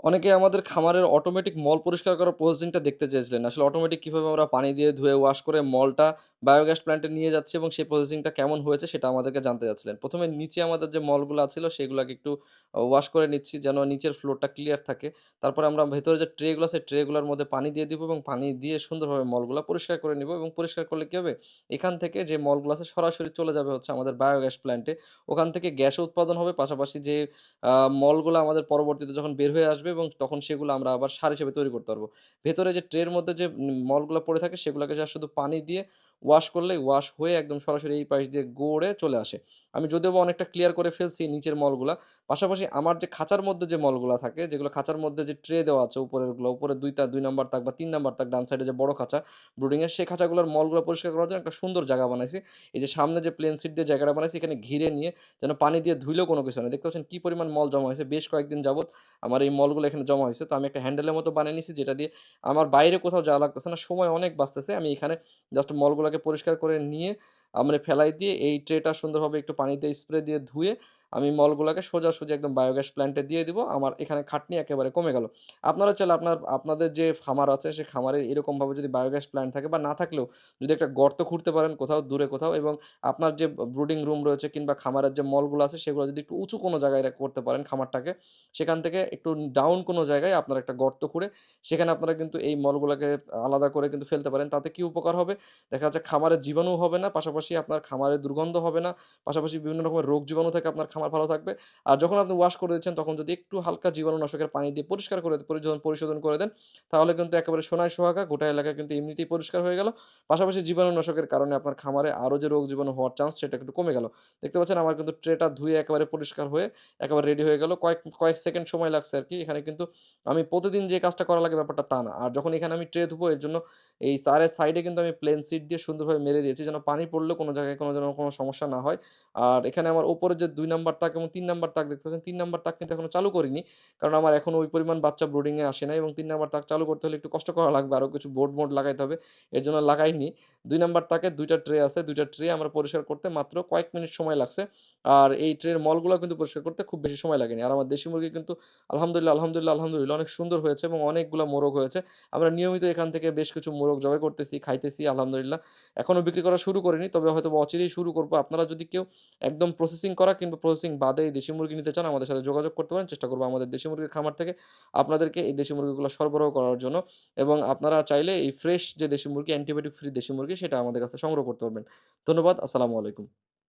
অনেকে আমাদের খামারের অটোমেটিক মল পরিষ্কার করার প্রসেসিংটা দেখতে চেয়েছিলেন। আসলে অটোমেটিক কিভাবে আমরা পানি দিয়ে ধুয়ে ওয়াশ করে মলটা বায়োগ্যাস প্ল্যান্টে নিয়ে যাচ্ছি এবং সেই প্রসেসিংটা কেমন হয়েছে সেটা আমাদেরকে জানতে চাচ্ছিলেন। ১ম এ নিচে আমাদের যে মলগুলা ছিল সেগুলাকে একটু ওয়াশ করে নিচ্ছি যেন নিচের ফ্লোরটা ক্লিয়ার থাকে। তারপরে আমরা ভেতরে যে ট্রেগুলো আছে ট্রেগুলার মধ্যে পানি দিয়ে দিব এবং পানি দিয়ে সুন্দরভাবে মলগুলা পরিষ্কার করে নিব এবং পরিষ্কার করলে কি হবে? এখান থেকে যে মলগুলো আছে সরাসরি চলে যাবে হচ্ছে আমাদের বায়োগ্যাস প্ল্যান্টে। ওখান থেকে গ্যাসও উৎপাদন হবে পাশাপাশি যে মলগুলা আমাদের পরবর্তীতে যখন বের হয়ে আসবে এবং তখন সেগুলো আমরা আবার সার হিসেবে তৈরি করতে পারবো। ভেতরে যে ট্রের মধ্যে যে মলগুলা পড়ে থাকে সেগুলাকে জাস্ট শুধু পানি দিয়ে ওয়াশ করলেই ওয়াশ হয়ে একদম সরাসরি এই পাশ দিয়ে গড়ে চলে আসে। আমি যদিও বা অনেকটা ক্লিয়ার করে ফেলছি নিচের মলগুলা। পাশাপাশি আমার যে খাঁচার মধ্যে যে মলগুলা থাকে, যেগুলো খাঁচার মধ্যে যে ট্রে দেওয়া আছে উপরেরগুলো, উপরে ২ নাম্বার তাক বা ৩ নাম্বার তাক ডান সাইডে যে বড় খাঁচা ব্রুডিং এর, সেই খাঁচাগুলোর মলগুলো পরিষ্কার করার জন্য একটা সুন্দর জায়গা বানাইছি। এই যে সামনে যে প্লেন সিট দিয়ে জায়গাটা বানাইছি এখানে ঘিরে নিয়ে যেন পানি দিয়ে ধুইলেও কোনো কিছু হয় না। দেখতে পাচ্ছেন কি পরিমাণ মল জমা হয়েছে। বেশ কয়েকদিন যাবৎ আমার এই মলগুলো এখানে জমা হয়েছে। তো আমি একটা হ্যান্ডেলের মতো বানিয়ে নিছি যেটা দিয়ে আমার বাইরে কোথাও যাওয়া লাগতেছে না। সময় অনেক বাঁচতেছে। আমি এখানে জাস্ট মলগুলাকে পরিষ্কার করে নিয়ে মানে ফেলাই দিয়ে এই ট্রেটা সুন্দরভাবে একটু পানি দিয়ে স্প্রে দিয়ে ধুয়ে আমি মলগুলাকে সোজাসুজি একদম বায়োগ্যাস প্ল্যান্টে দিয়ে দিব। আমার এখানে খাটনি একেবারে কমে গেল। আপনারা চাইলে আপনাদের যে খামার আছে সে খামারে এরকমভাবে যদি বায়োগ্যাস প্ল্যান্ট থাকে বা না থাকলেও যদি একটা গর্ত খুঁড়তে পারেন কোথাও দূরে কোথাও এবং আপনার যে ব্রুডিং রুম রয়েছে কিংবা খামারের যে মলগুলো আছে সেগুলো যদি একটু উঁচু কোনো জায়গায় করতে পারেন খামারটাকে, সেখান থেকে একটু ডাউন কোনো জায়গায় আপনারা একটা গর্ত খুঁড়ে সেখানে আপনারা কিন্তু এই মলগুলাকে আলাদা করে কিন্তু ফেলতে পারেন। তাতে কি উপকার হবে? দেখা যাচ্ছে খামারের জীবাণু হবে না, পাশাপাশি আপনার খামারের দুর্গন্ধ হবে না, পাশাপাশি বিভিন্ন রকমের রোগ জীবাণু থেকে আপনার খামার ভালো থাকবে। আর যখন আপনি ওয়াশ করে দিচ্ছেন তখন যদি একটু হালকা জীবাণুনাশকের পানি দিয়ে পরিষ্কার করে পরিশোধন করে দেন, তাহলে কিন্তু একেবারে সোনায় সোহাগা গোটা এলাকা কিন্তু এমনিতেই পরিষ্কার হয়ে গেল। পাশাপাশি জীবাণুনাশকের কারণে আপনার খামারে আরো যে রোগ জীবাণু হওয়ার চান্স সেটা একটু কমে গেল। দেখতে পাচ্ছেন আমার কিন্তু ট্রেটা ধুয়ে একেবারে পরিষ্কার হয়ে একেবারে রেডি হয়ে গেল। কয়েক সেকেন্ড সময় লাগছে আরকি। এখানে কিন্তু আমি প্রতিদিন যে কাজটা করা লাগে ব্যাপারটা তা না। আর যখন এখানে আমি ট্রে ধুবো এর জন্য এই চারের সাইডে কিন্তু আমি প্লেন সিট দিয়ে সুন্দরভাবে মেরে দিয়েছি যেন পানি পড়লেও কোনো জায়গায় যেন কোনো সমস্যা না হয়। আর এখানে আমার উপরে যে ২ নাম্বার তাক এবং ৩ নাম্বার তাক দেখতে পাচ্ছেন, ৩ নাম্বার তাক কিন্তু এখনো চালু করিনি। কারণ আমার এখনো ওই পরিমাণ বাচ্চা ব্রুডিং এ আসে নাই এবং ৩ নাম্বার তাক চালু করতে হলে একটু কষ্ট করা লাগবে। আরো কিছু বোর্ড-মোড লাগাইতে হবে। এর জন্য লাগাইনি। ২ নাম্বার তাকে ২ টা ট্রে আছে। ২ টা ট্রে আমার পরিষ্কার করতে মাত্র কয়েক মিনিট সময় লাগছে। আর এই ট্রের মলগুলাও কিন্তু পরিষ্কার করতে খুব বেশি সময় লাগেনি। আর আমার দেশি মুরগি কিন্তু আলহামদুলিল্লাহ অনেক সুন্দর হয়েছে এবং অনেকগুলা মোরগ হয়েছে। আমরা নিয়মিত এখান থেকে বেশ কিছু মোরগ জবাই করতেছি, খাইতেছি আলহামদুলিল্লাহ। এখনো বিক্রি করা শুরু করিনি। তবে হয়তোবা অচিরেই শুরু করব। আপনারা যদি কেউ একদম প্রসেসিং করা কিংবা প্রসেসিং বাদে এই দেশি মুরগি নিতে চান আমাদের সাথে যোগাযোগ করতে পারেন। চেষ্টা করব আমাদের দেশি মুরগির খামার থেকে আপনাদেরকে এই দেশি মুরগিগুলো সরবরাহ করার জন্য। এবং আপনারা চাইলে এই ফ্রেশ যে দেশি মুরগি, অ্যান্টিবায়োটিক ফ্রি দেশি মুরগি সেটা আমাদের কাছে সংগ্রহ করতে পারবেন। ধন্যবাদ। আসসালামু আলাইকুম।